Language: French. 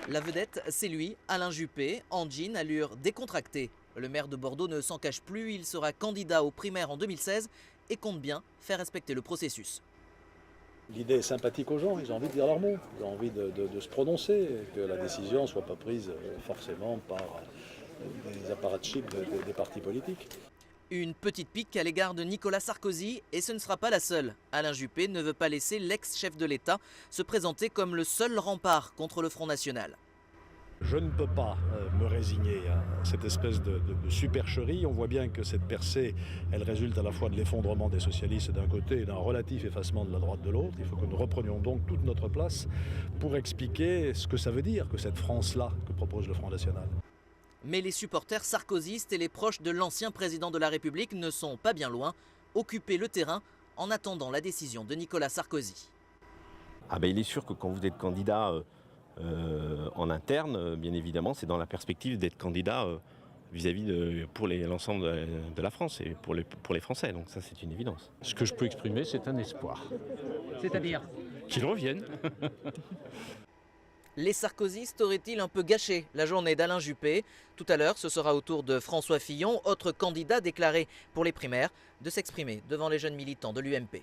La vedette, c'est lui, Alain Juppé, en jean, allure décontractée. Le maire de Bordeaux ne s'en cache plus, il sera candidat aux primaires en 2016 et compte bien faire respecter le processus. L'idée est sympathique aux gens, ils ont envie de dire leur mot, ils ont envie de se prononcer, que la décision ne soit pas prise forcément par des apparatchiks des partis politiques. Une petite pique à l'égard de Nicolas Sarkozy, et ce ne sera pas la seule. Alain Juppé ne veut pas laisser l'ex-chef de l'État se présenter comme le seul rempart contre le Front National. Je ne peux pas me résigner à cette espèce de supercherie. On voit bien que cette percée, elle résulte à la fois de l'effondrement des socialistes d'un côté et d'un relatif effacement de la droite de l'autre. Il faut que nous reprenions donc toute notre place pour expliquer ce que ça veut dire que cette France-là que propose le Front National. Mais les supporters sarkozystes et les proches de l'ancien président de la République ne sont pas bien loin, occuper le terrain en attendant la décision de Nicolas Sarkozy. Il est sûr que quand vous êtes candidat en interne, bien évidemment, c'est dans la perspective d'être candidat vis-à-vis pour l'ensemble de la France et pour les Français. Donc ça, c'est une évidence. Ce que je peux exprimer, c'est un espoir. C'est-à-dire Qu'ils reviennent. Les sarkozystes auraient-ils un peu gâché la journée d'Alain Juppé? Tout à l'heure, ce sera au tour de François Fillon, autre candidat déclaré pour les primaires, de s'exprimer devant les jeunes militants de l'UMP.